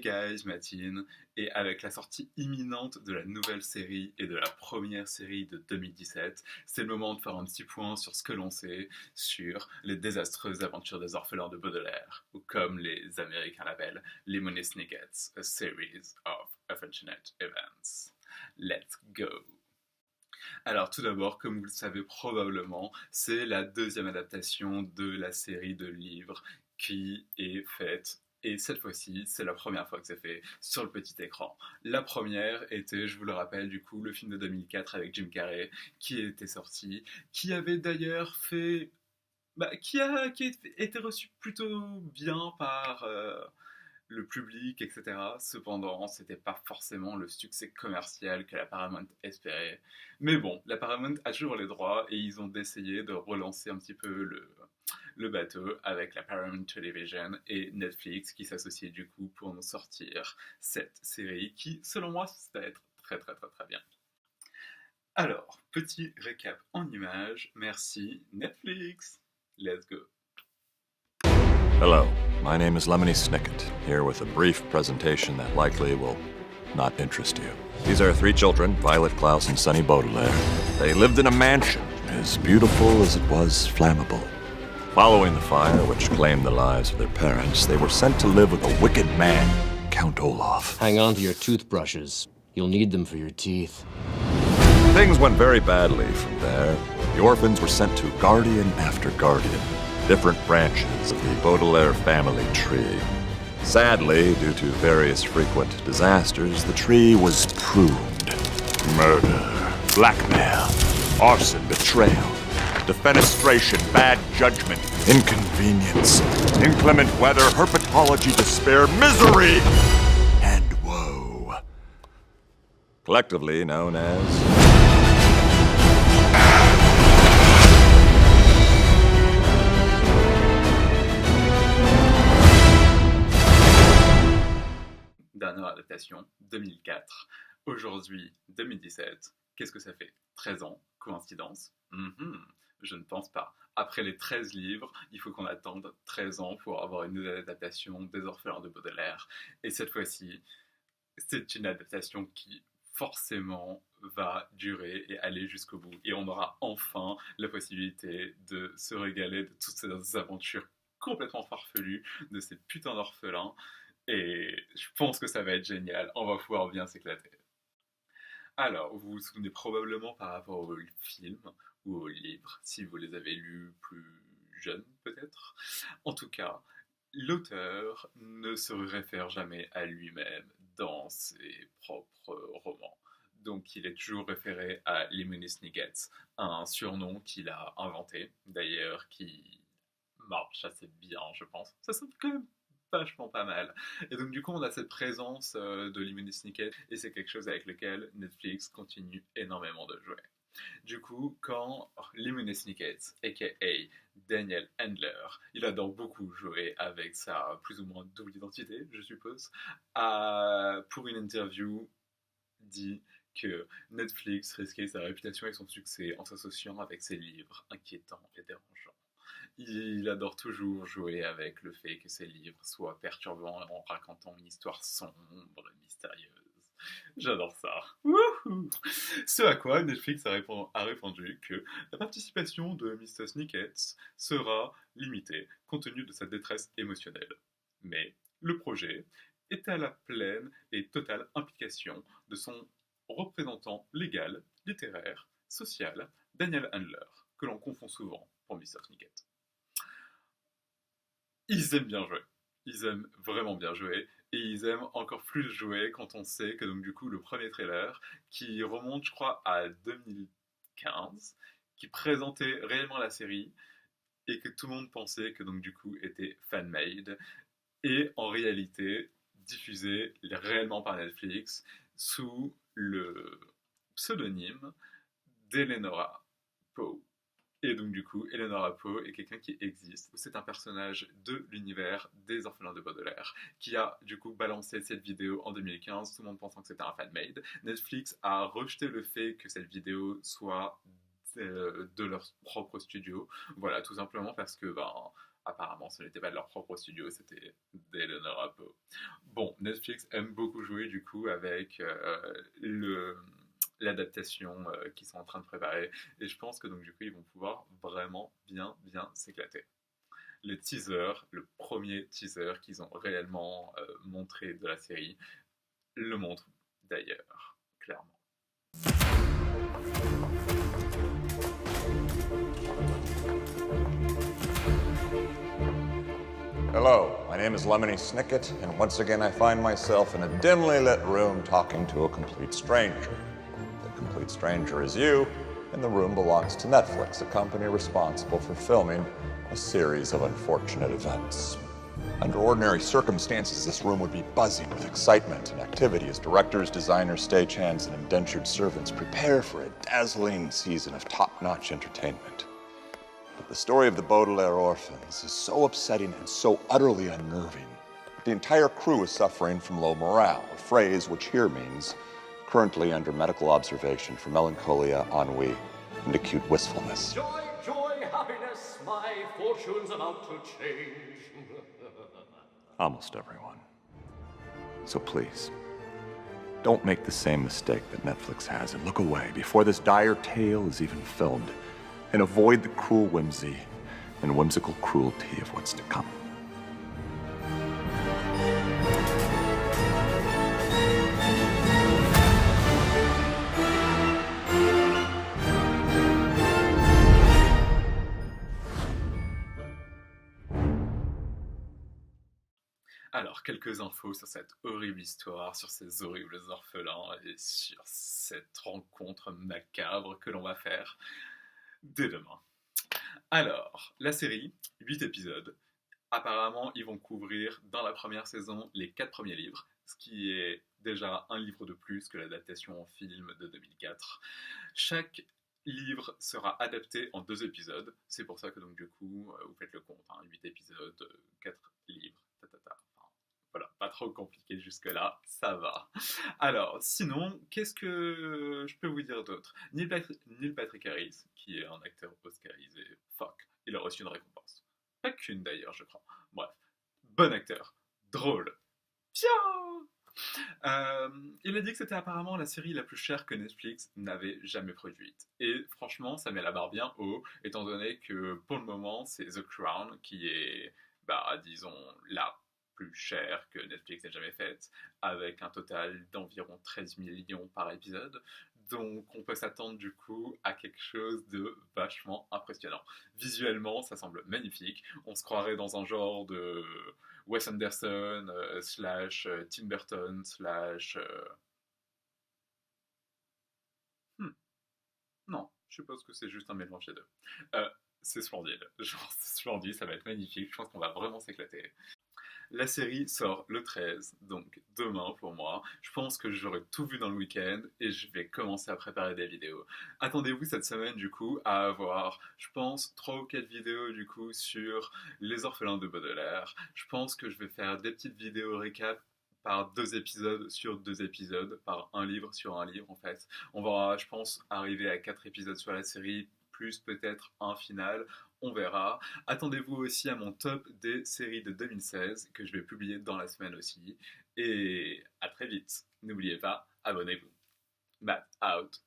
guys, Mathine, et avec la sortie imminente de la nouvelle série et de la première série de 2017, c'est le moment de faire un petit point sur ce que l'on sait sur les désastreuses aventures des orphelins de Baudelaire, ou comme les Américains l'appellent, Lemony Snicket's A Series of Unfortunate Events. Let's go! Alors tout d'abord, comme vous le savez probablement, c'est la deuxième adaptation de la série de livres qui est faite. Et cette fois-ci, c'est la première fois que c'est fait sur le petit écran. La première était, je vous le rappelle, du coup, le film de 2004 avec Jim Carrey, qui était sorti, qui avait d'ailleurs fait... qui a été reçu plutôt bien par le public, etc. Cependant, c'était pas forcément le succès commercial que la Paramount espérait. Mais bon, la Paramount a toujours les droits et ils ont essayé de relancer un petit peu le bateau avec la Paramount Television et Netflix qui s'associent du coup pour nous sortir cette série qui, selon moi, va être très très très très bien. Alors, petit récap en images, merci Netflix. Let's go. Hello, my name is Lemony Snicket, here with a brief presentation that likely will not interest you. These are three children, Violet Klaus and Sonny Baudelaire. They lived in a mansion, as beautiful as it was flammable. Following the fire, which claimed the lives of their parents, they were sent to live with a wicked man, Count Olaf. Hang on to your toothbrushes. You'll need them for your teeth. Things went very badly from there. The orphans were sent to guardian after guardian, different branches of the Baudelaire family tree. Sadly, due to various frequent disasters, the tree was pruned. Murder, blackmail, arson, betrayal, defenestration, bad judgment, inconvenience, inclement weather, herpetology, despair, misery, and woe. Collectively known as... Dernière adaptation, 2004. Aujourd'hui, 2017. Qu'est-ce que ça fait? 13 ans? Coïncidence? Je ne pense pas. Après les 13 livres, il faut qu'on attende 13 ans pour avoir une nouvelle adaptation des Orphelins de Baudelaire. Et cette fois-ci, c'est une adaptation qui forcément va durer et aller jusqu'au bout. Et on aura enfin la possibilité de se régaler de toutes ces aventures complètement farfelues de ces putains d'orphelins. Et je pense que ça va être génial, on va pouvoir bien s'éclater. Alors, vous vous souvenez probablement par rapport au film ou au livre, si vous les avez lus plus jeunes peut-être. En tout cas, l'auteur ne se réfère jamais à lui-même dans ses propres romans. Donc il est toujours référé à Lemony Snicket, un surnom qu'il a inventé, d'ailleurs qui marche assez bien je pense. Ça sonne quand même vachement pas mal. Et donc du coup on a cette présence de Lemony Snicket et c'est quelque chose avec lequel Netflix continue énormément de jouer. Du coup, quand Lemony Snicket, aka Daniel Handler, il adore beaucoup jouer avec sa plus ou moins double identité, je suppose, pour une interview dit que Netflix risquait sa réputation et son succès en s'associant avec ses livres inquiétants et dérangeants. Il adore toujours jouer avec le fait que ses livres soient perturbants en racontant une histoire sombre et mystérieuse. J'adore ça. Wouhou. Ce à quoi Netflix a répondu que la participation de Mr. Snicket sera limitée compte tenu de sa détresse émotionnelle. Mais le projet est à la pleine et totale implication de son représentant légal, littéraire, social, Daniel Handler, que l'on confond souvent pour Mr. Snicket. Ils aiment bien jouer. Ils aiment vraiment bien jouer. Et ils aiment encore plus jouer quand on sait que donc du coup le premier trailer, qui remonte je crois à 2015, qui présentait réellement la série, et que tout le monde pensait que donc du coup était fan-made, et en réalité diffusé réellement par Netflix sous le pseudonyme d'Eleonora Poe. Et donc du coup, Eleonora Poe est quelqu'un qui existe. C'est un personnage de l'univers des Orphelins de Baudelaire qui a du coup balancé cette vidéo en 2015, tout le monde pensant que c'était un fan-made. Netflix a rejeté le fait que cette vidéo soit de leur propre studio. Voilà, tout simplement parce que, apparemment, ce n'était pas de leur propre studio, c'était d'Eleanor Poe. Bon, Netflix aime beaucoup jouer, du coup, avec l'adaptation qu'ils sont en train de préparer. Et je pense que, donc, du coup, ils vont pouvoir vraiment bien s'éclater. Le premier teaser qu'ils ont réellement montré de la série, le montre d'ailleurs, clairement. Hello, my name is Lemony Snicket, and once again I find myself in a dimly lit room talking to a complete stranger. The complete stranger is you, and the room belongs to Netflix, a company responsible for filming a series of unfortunate events. Under ordinary circumstances, this room would be buzzing with excitement and activity as directors, designers, stagehands, and indentured servants prepare for a dazzling season of top-notch entertainment. But the story of the Baudelaire orphans is so upsetting and so utterly unnerving that the entire crew is suffering from low morale, a phrase which here means currently under medical observation for melancholia, ennui, and acute wistfulness. Joy, joy, happiness, my fortune's about to change. Almost everyone. So please, don't make the same mistake that Netflix has and look away before this dire tale is even filmed, and avoid the cruel whimsy and whimsical cruelty of what's to come. Alors, quelques infos sur cette horrible histoire, sur ces horribles orphelins et sur cette rencontre macabre que l'on va faire dès demain. Alors, la série, 8 épisodes. Apparemment, ils vont couvrir dans la première saison les 4 premiers livres, ce qui est déjà un livre de plus que l'adaptation en film de 2004. Chaque livre sera adapté en 2 épisodes. C'est pour ça que donc du coup, vous faites le compte, 8 épisodes, 4 livres, Voilà, pas trop compliqué jusque-là, ça va. Alors, sinon, qu'est-ce que je peux vous dire d'autre? Neil Patrick Harris, qui est un acteur oscarisé, il a reçu une récompense. Pas qu'une d'ailleurs, je crois. Bref, bon acteur, drôle, il a dit que c'était apparemment la série la plus chère que Netflix n'avait jamais produite. Et franchement, ça met la barre bien haut, étant donné que pour le moment, c'est The Crown qui est, disons, la plus chère que Netflix ait jamais faite, avec un total d'environ 13 millions par épisode. Donc on peut s'attendre du coup à quelque chose de vachement impressionnant. Visuellement, ça semble magnifique. On se croirait dans un genre de Wes Anderson slash Tim Burton slash... Non, je suppose que c'est juste un mélange des deux. C'est splendide. C'est splendide, ça va être magnifique. Je pense qu'on va vraiment s'éclater. La série sort le 13, donc demain pour moi. Je pense que j'aurai tout vu dans le week-end et je vais commencer à préparer des vidéos. Attendez-vous cette semaine du coup à avoir, je pense, 3 ou 4 vidéos du coup sur les orphelins de Baudelaire. Je pense que je vais faire des petites vidéos récap par 2 épisodes sur 2 épisodes, par un livre sur un livre en fait. On va, je pense, arriver à 4 épisodes sur la série, plus peut-être un final. On verra. Attendez-vous aussi à mon top des séries de 2016 que je vais publier dans la semaine aussi. Et à très vite. N'oubliez pas, abonnez-vous. Matt out.